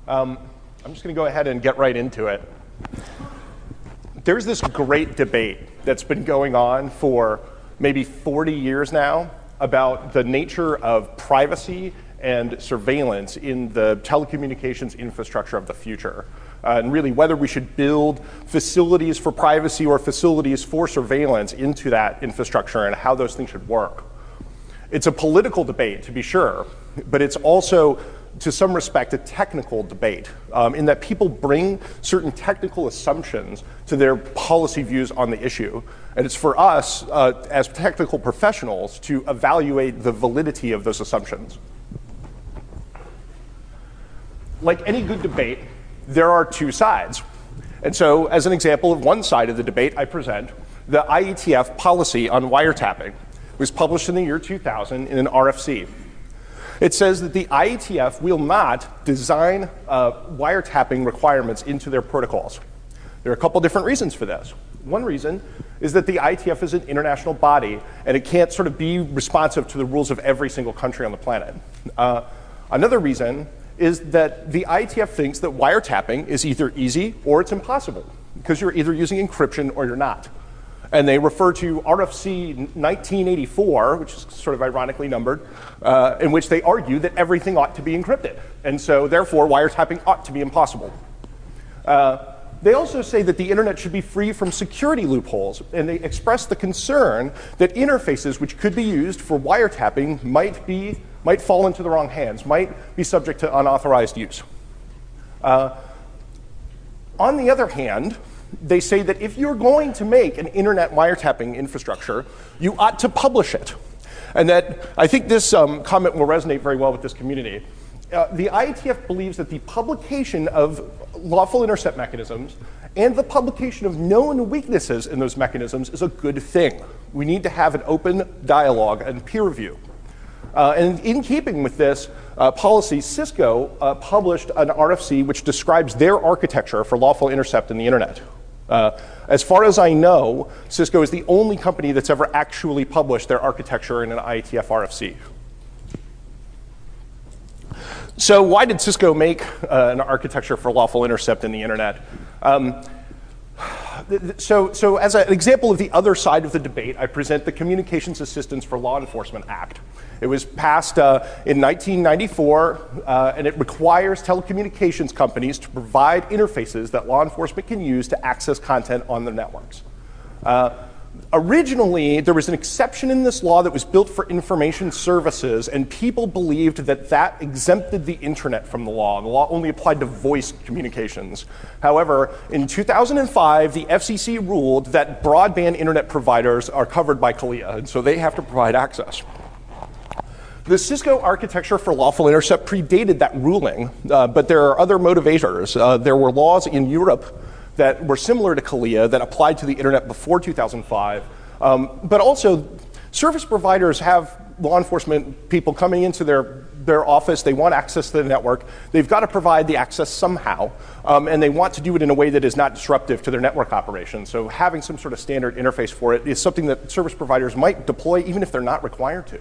I'm just going to go ahead and get right into it. There's this great debate that's been going on for maybe 40 years now about the nature of privacy and surveillance in the telecommunications infrastructure of the future. And really whether we should build facilities for privacy or facilities for surveillance into that infrastructure and how those things should work. It's a political debate, to be sure, but it's also, to some respect, a technical debate in that people bring certain technical assumptions to their policy views on the issue. And it's for us, as technical professionals, to evaluate the validity of those assumptions. Like any good debate, there are two sides. And so, as an example of one side of the debate, I present the IETF policy on wiretapping. It was published in the year 2000 in an RFC. It says that the IETF will not design wiretapping requirements into their protocols. There are a couple different reasons for this. One reason is that the IETF is an international body, and it can't sort of be responsive to the rules of every single country on the planet. Another reason is that the IETF thinks that wiretapping is either easy or it's impossible, because you're either using encryption or you're not. And they refer to RFC 1984, which is sort of ironically numbered, in which they argue that everything ought to be encrypted. And so therefore, wiretapping ought to be impossible. They also say that the internet should be free from security loopholes, and they express the concern that interfaces which could be used for wiretapping might fall into the wrong hands, might be subject to unauthorized use. On the other hand, they say that if you're going to make an internet wiretapping infrastructure, you ought to publish it. And that, I think this comment will resonate very well with this community. The IETF believes that the publication of lawful intercept mechanisms and the publication of known weaknesses in those mechanisms is a good thing. We need to have an open dialogue and peer review. And in keeping with this policy, Cisco published an RFC which describes their architecture for lawful intercept in the internet. As far as I know, Cisco is the only company that's ever actually published their architecture in an IETF RFC. So why did Cisco make an architecture for lawful intercept in the internet? So as an example of the other side of the debate, I present the Communications Assistance for Law Enforcement Act. It was passed in 1994, and it requires telecommunications companies to provide interfaces that law enforcement can use to access content on their networks. Originally, there was an exception in this law that was built for information services, and people believed that that exempted the internet from the law. The law only applied to voice communications. However, in 2005, the FCC ruled that broadband internet providers are covered by CALEA, and so they have to provide access. The Cisco architecture for lawful intercept predated that ruling, but there are other motivators. There were laws in Europe that were similar to CALEA that applied to the internet before 2005. But also, service providers have law enforcement people coming into their office. They want access to the network. They've got to provide the access somehow, and they want to do it in a way that is not disruptive to their network operations. So having some sort of standard interface for it is something that service providers might deploy even if they're not required to.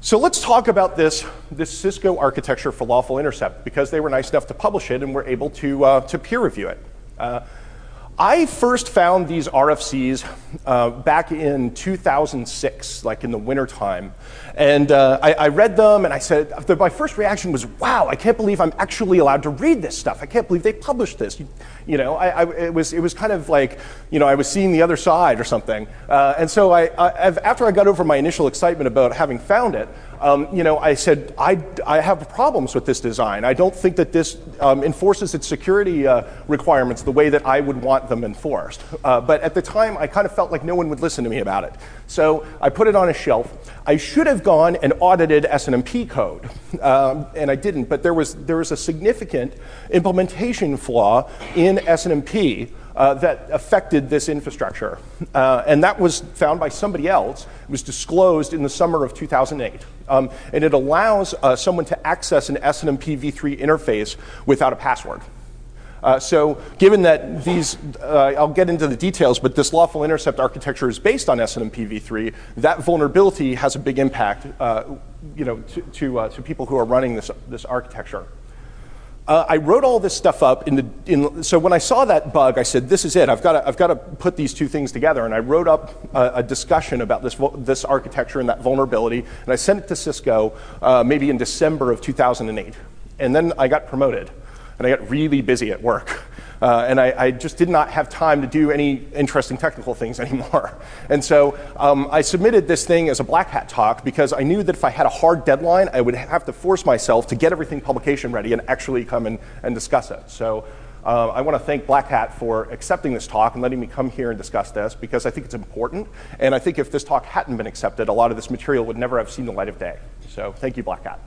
So let's talk about this Cisco architecture for lawful intercept, because they were nice enough to publish it and were able to peer review it. I first found these RFCs back in 2006, like in the wintertime. And I read them and I said, my first reaction was, wow, I can't believe I'm actually allowed to read this stuff. I can't believe they published this. You know, it was kind of like, you know, I was seeing the other side or something. And so after I got over my initial excitement about having found it, you know, I said, I have problems with this design. I don't think that this enforces its security requirements the way that I would want them enforced. But at the time, I kind of felt like no one would listen to me about it. So I put it on a shelf. I should have gone and audited SNMP code, and I didn't. But there was a significant implementation flaw in SNMP that affected this infrastructure. And that was found by somebody else. It was disclosed in the summer of 2008. And it allows someone to access an SNMP v3 interface without a password. So given that these, I'll get into the details, but this lawful intercept architecture is based on SNMP v3, that vulnerability has a big impact to people who are running this architecture. I wrote all this stuff up so when I saw that bug, I said, this is it. I've got to put these two things together. And I wrote up a discussion about this architecture and that vulnerability, and I sent it to Cisco maybe in December of 2008. And then I got promoted, and I got really busy at work. And I just did not have time to do any interesting technical things anymore. And so I submitted this thing as a black hat talk because I knew that if I had a hard deadline, I would have to force myself to get everything publication ready and actually come and discuss it. So I want to thank Black Hat for accepting this talk and letting me come here and discuss this because I think it's important. And I think if this talk hadn't been accepted, a lot of this material would never have seen the light of day. So thank you, Black Hat.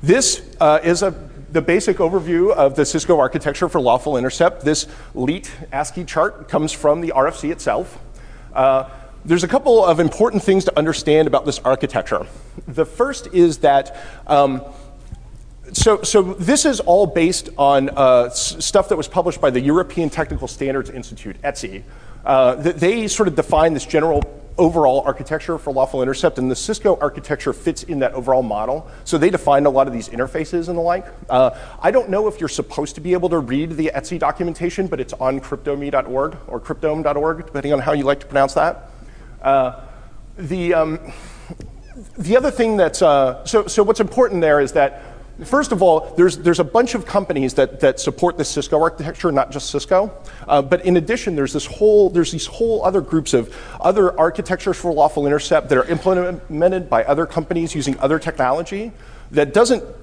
This is the basic overview of the Cisco architecture for lawful intercept. This LEET ASCII chart comes from the RFC itself. There's a couple of important things to understand about this architecture. The first is that, so this is all based on stuff that was published by the European Technical Standards Institute, ETSI. They sort of define this general overall architecture for lawful intercept, and the Cisco architecture fits in that overall model. So they defined a lot of these interfaces and the like. I don't know if you're supposed to be able to read the ETSI documentation, but it's on cryptomi.org or cryptome.org, depending on how you like to pronounce that. The other thing that's, so what's important there is that, first of all, there's a bunch of companies that support this Cisco architecture, not just Cisco. But in addition, there's these whole other groups of other architectures for lawful intercept that are implemented by other companies using other technology that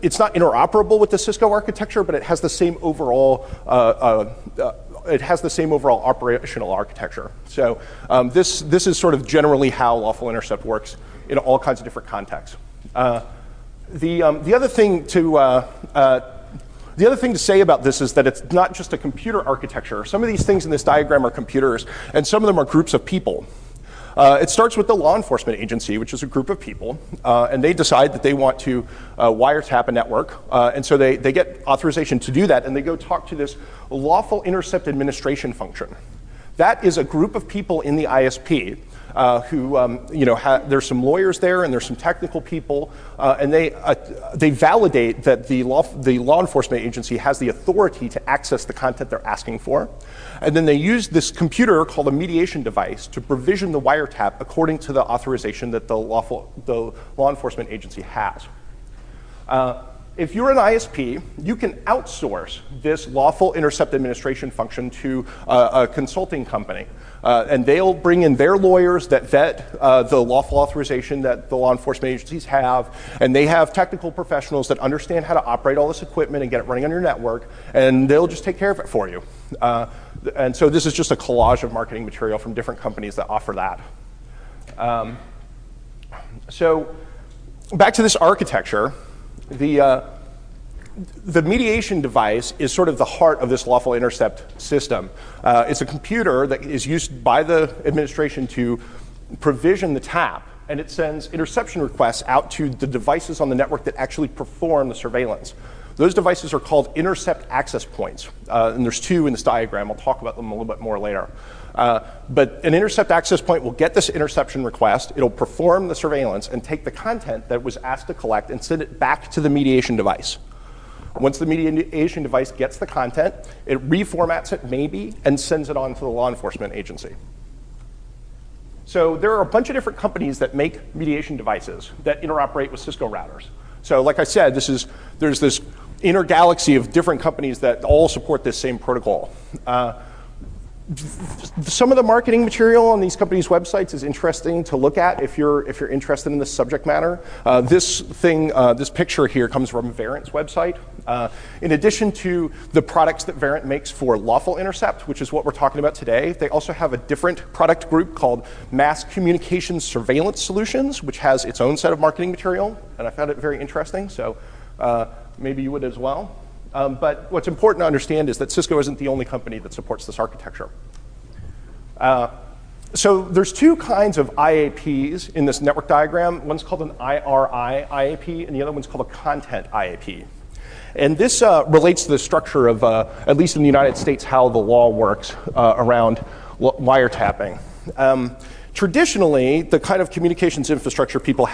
it's not interoperable with the Cisco architecture, but it has the same overall operational architecture. So this is sort of generally how lawful intercept works in all kinds of different contexts. The other thing to say about this is that it's not just a computer architecture. Some of these things in this diagram are computers, and some of them are groups of people. It starts with the law enforcement agency, which is a group of people, and they decide that they want to wiretap a network, and so they get authorization to do that, and they go talk to this lawful intercept administration function. That is a group of people in the ISP there's some lawyers there and there's some technical people, and they validate that the law enforcement agency has the authority to access the content they're asking for. And then they use this computer called a mediation device to provision the wiretap according to the authorization that the law enforcement agency has. If you're an ISP, you can outsource this lawful intercept administration function to a consulting company. And they'll bring in their lawyers that vet the lawful authorization that the law enforcement agencies have. And they have technical professionals that understand how to operate all this equipment and get it running on your network. And they'll just take care of it for you. And so this is just a collage of marketing material from different companies that offer that. So back to this architecture. The mediation device is sort of the heart of this lawful intercept system. It's a computer that is used by the administration to provision the tap, and it sends interception requests out to the devices on the network that actually perform the surveillance. Those devices are called intercept access points, and there's two in this diagram. I'll talk about them a little bit more later. But an intercept access point will get this interception request, it'll perform the surveillance and take the content that was asked to collect and send it back to the mediation device. Once the mediation device gets the content, it reformats it maybe and sends it on to the law enforcement agency. So there are a bunch of different companies that make mediation devices that interoperate with Cisco routers. So like I said, there's this inner galaxy of different companies that all support this same protocol. Some of the marketing material on these companies' websites is interesting to look at if you're interested in this subject matter. This picture here comes from Verint's website. In addition to the products that Verint makes for lawful intercept, which is what we're talking about today, they also have a different product group called Mass Communications Surveillance Solutions, which has its own set of marketing material, and I found it very interesting, so maybe you would as well. But what's important to understand is that Cisco isn't the only company that supports this architecture. So there's two kinds of IAPs in this network diagram. One's called an IRI IAP, and the other one's called a content IAP. And this relates to the structure of, at least in the United States, how the law works around wiretapping. Traditionally, the kind of communications infrastructure people